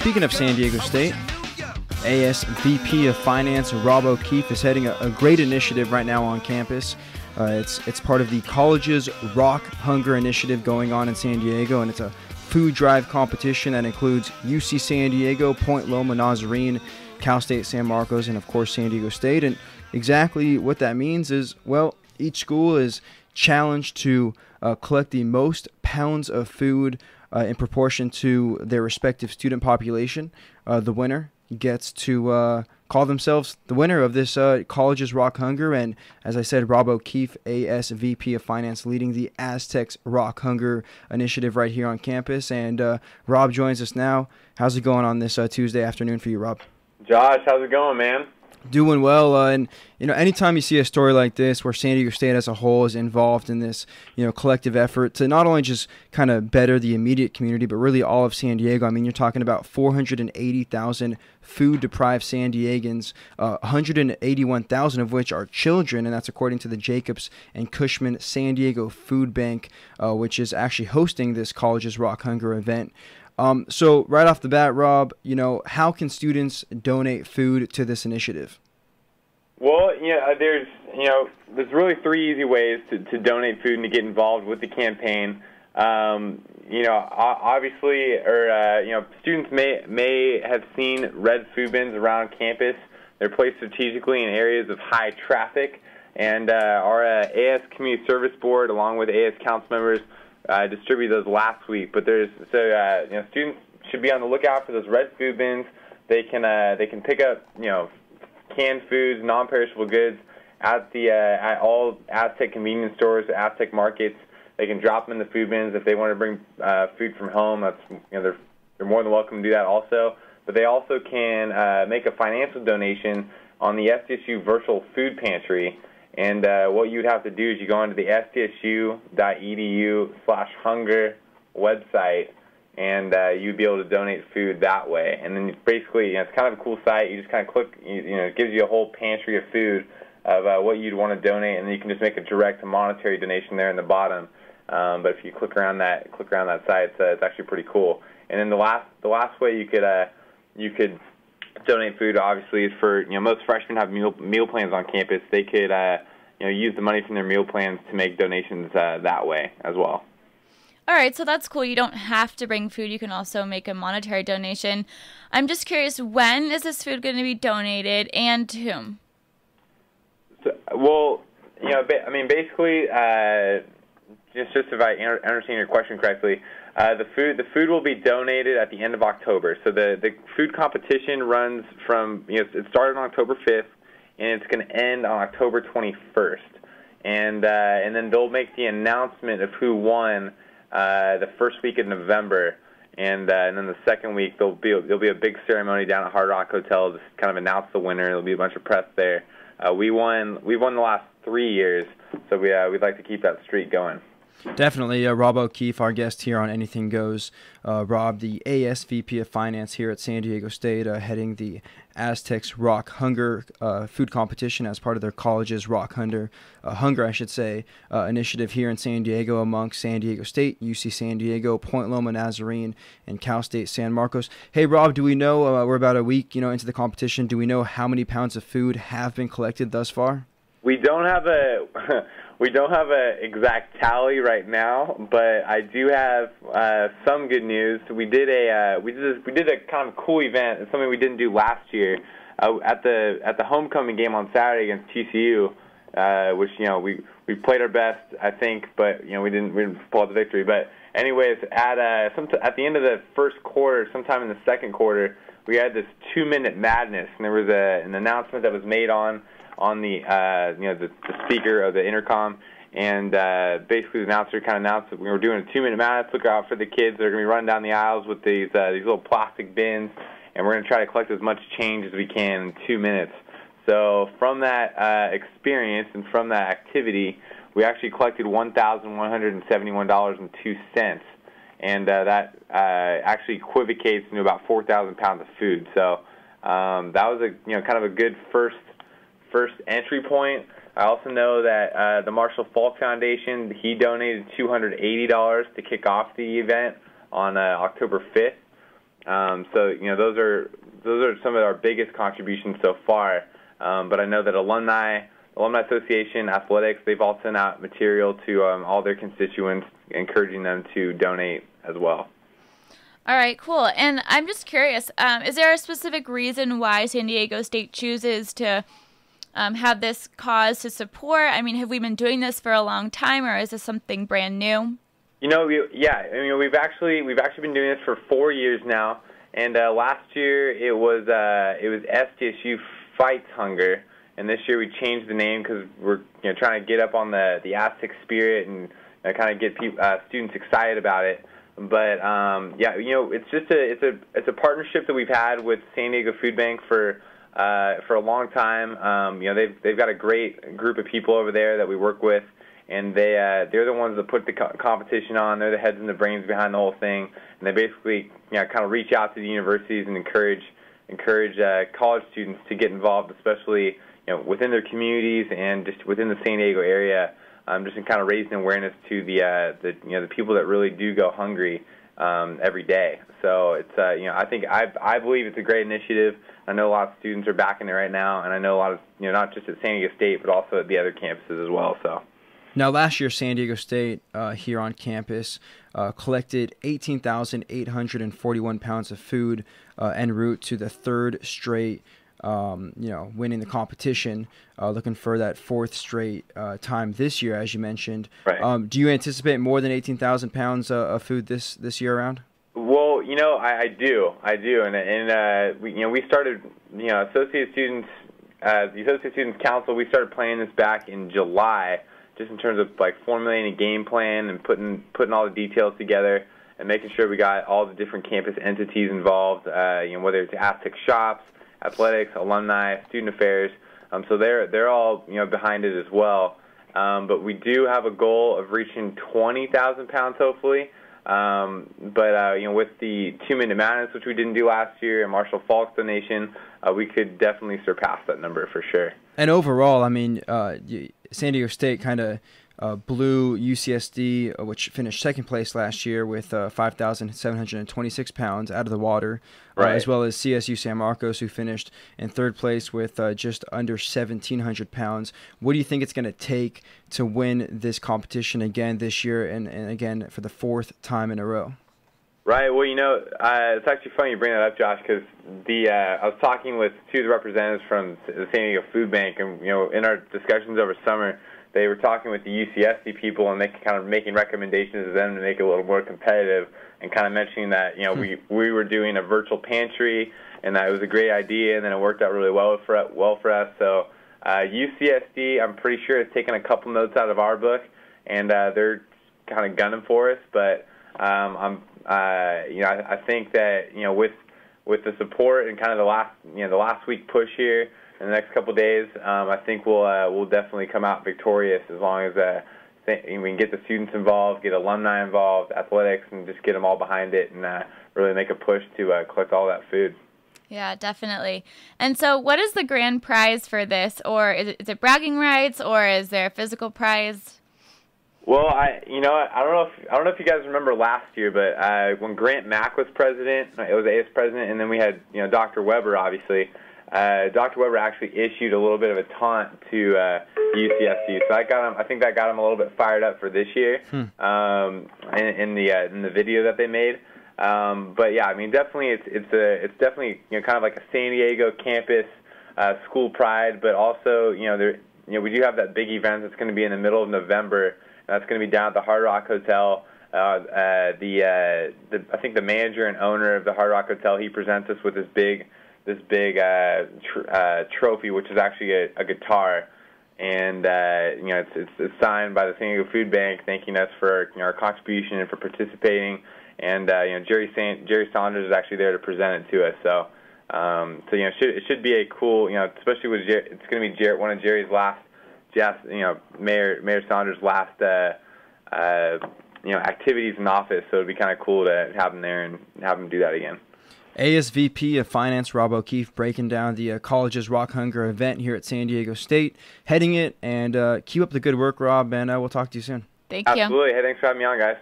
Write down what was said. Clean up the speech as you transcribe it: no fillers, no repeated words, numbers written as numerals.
speaking of San Diego State, ASVP of Finance Rob O'Keefe is heading a great initiative right now on campus. It's part of the College's Rock Hunger initiative going on in San Diego, and it's a food drive competition that includes UC San Diego, Point Loma Nazarene, Cal State San Marcos, and of course San Diego State. And exactly what that means is, well, each school is challenged to collect the most pounds of food in proportion to their respective student population. The winner gets to call themselves the winner of this College's Rock Hunger. And as I said, Rob O'Keefe, ASVP of Finance, leading the Aztecs Rock Hunger initiative right here on campus. And Rob joins us now. How's it going on this Tuesday afternoon for you, Rob? Josh, how's it going, man? Doing well, and anytime you see a story like this where San Diego State as a whole is involved in this, collective effort to not only just kind of better the immediate community, but really all of San Diego. I mean, you're talking about 480,000 food-deprived San Diegans, 181,000 of which are children, and that's according to the Jacobs and Cushman San Diego Food Bank, which is actually hosting this College's Rock Hunger event. So right off the bat, Rob, how can students donate food to this initiative? Well, there's really three easy ways to donate food and to get involved with the campaign. Obviously, students may have seen red food bins around campus. They're placed strategically in areas of high traffic, and our AS Community Service Board, along with AS council members, distributed those last week. But students should be on the lookout for those red food bins. They can pick up canned foods, non-perishable goods at all Aztec convenience stores, Aztec markets. They can drop them in the food bins if they want to bring food from home. That's they're more than welcome to do that also. But they also can make a financial donation on the SDSU virtual food pantry. And what you'd have to do is you go onto the sdsu.edu/hunger website, and you'd be able to donate food that way. And then basically, it's kind of a cool site. You just kind of click, it gives you a whole pantry of food of what you'd want to donate, and then you can just make a direct monetary donation there in the bottom. But if you click around that site, it's actually pretty cool. And then the last way you could donate food, obviously, is for most freshmen have meal plans on campus. They could use the money from their meal plans to make donations that way as well. All right, so that's cool. You don't have to bring food. You can also make a monetary donation. I'm just curious, when is this food going to be donated and to whom? Basically, just if I understand your question correctly, the food will be donated at the end of October. So the food competition runs from it started on October 5th, and it's going to end on October 21st. And then they'll make the announcement of who won the first week of November, and then the second week there'll be a big ceremony down at Hard Rock Hotel to kind of announce the winner. There'll be a bunch of press there. We've won the last 3 years, so we'd like to keep that streak going. Definitely. Rob O'Keefe, our guest here on Anything Goes. Rob, the ASVP of Finance here at San Diego State, heading the Aztecs Rock Hunger food competition as part of their College's Rock Hunger, initiative here in San Diego amongst San Diego State, UC San Diego, Point Loma Nazarene, and Cal State San Marcos. Hey, Rob, do we know, we're about a week into the competition, do we know how many pounds of food have been collected thus far? We don't have a exact tally right now, but I do have some good news. We did a kind of cool event. It's something we didn't do last year at the homecoming game on Saturday against TCU, which we played our best, I think, but we didn't pull out the victory. But anyways, at the end of the first quarter, sometime in the second quarter, we had this 2-minute madness, and there was an announcement that was made on the the speaker of the intercom, and basically the announcer kind of announced that we were doing a 2-minute madness. Look out for the kids that are going to be running down the aisles with these little plastic bins, and we're going to try to collect as much change as we can in 2 minutes. So from that experience and from that activity, we actually collected $1,171.02, and that actually equivocates into about 4,000 pounds of food. So that was kind of a good first entry point. I also know that the Marshall Falk Foundation, he donated $280 to kick off the event on October 5th. So those are some of our biggest contributions so far. But I know that Alumni Association, athletics, they've all sent out material to all their constituents, encouraging them to donate as well. All right, cool. And I'm just curious, is there a specific reason why San Diego State chooses to have this cause to support? I mean, have we been doing this for a long time, or is this something brand new? We've actually been doing this for 4 years now. And last year it was SDSU Fights Hunger, and this year we changed the name because we're trying to get up on the Aztec spirit and kind of get students excited about it. But it's a partnership that we've had with San Diego Food Bank for a long time. They've got a great group of people over there that we work with, and they're the ones that put the competition on. They're the heads and the brains behind the whole thing, and they basically kind of reach out to the universities and encourage college students to get involved, especially within their communities and just within the San Diego area. Just in kind of raising awareness to the people that really do go hungry every day. So it's I believe it's a great initiative. I know a lot of students are backing it right now, and I know a lot of not just at San Diego State but also at the other campuses as well. So. Now, last year, San Diego State here on campus collected 18,841 pounds of food en route to the third straight, winning the competition, looking for that fourth straight time this year, as you mentioned. Right. Do you anticipate more than 18,000 pounds of food this year around? Well, I do, and we started, Associated Students, the Associated Students Council. We started planning this back in July, just in terms of formulating a game plan and putting all the details together and making sure we got all the different campus entities involved. Whether it's Aztec shops, athletics, alumni, student affairs. So they're all behind it as well. But we do have a goal of reaching 20,000 pounds hopefully. With the 2-minute madness, which we didn't do last year, and Marshall Falk's donation, we could definitely surpass that number for sure. And overall, I mean, San Diego State kind of blew UCSD, which finished second place last year with 5,726 pounds out of the water, right. As well as CSU San Marcos, who finished in third place with just under 1,700 pounds. What do you think it's going to take to win this competition again this year and again for the fourth time in a row? Right. Well, it's actually funny you bring that up, Josh, because I was talking with two of the representatives from the San Diego Food Bank, and in our discussions over summer, they were talking with the UCSD people and making recommendations to them to make it a little more competitive, and kind of mentioning that we were doing a virtual pantry, and that it was a great idea, and then it worked out really well for us. So UCSD, I'm pretty sure, has taken a couple notes out of our book, and they're kind of gunning for us, but I think that with the support and kind of the last week push here in the next couple of days, I think we'll definitely come out victorious as long as we can get the students involved, get alumni involved, athletics, and just get them all behind it and really make a push to collect all that food. Yeah, definitely. And so, what is the grand prize for this, or is it bragging rights, or is there a physical prize? Well, I don't know if you guys remember last year, but when Grant Mack was president, it was AS president, and then we had Dr. Weber, obviously. Dr. Weber actually issued a little bit of a taunt to UCSD, so I think that got him a little bit fired up for this year in the video that they made. But yeah, I mean, definitely it's definitely kind of like a San Diego campus school pride, but also we do have that big event that's going to be in the middle of November. That's going to be down at the Hard Rock Hotel. I think the manager and owner of the Hard Rock Hotel, he presents us with this big trophy, which is actually a guitar, and it's signed by the San Diego Food Bank, thanking us for our contribution and for participating. And Jerry Saunders is actually there to present it to us. So it should be a cool, especially with it's going to be one of Jerry's last. Mayor Saunders' last activities in office, so it'd be kind of cool to have him there and have him do that again. ASVP of Finance Rob O'Keefe breaking down the college's Rock Hunger event here at San Diego State, heading it, and keep up the good work, Rob, and we'll talk to you soon. Thank you. Absolutely. Hey, thanks for having me on, guys.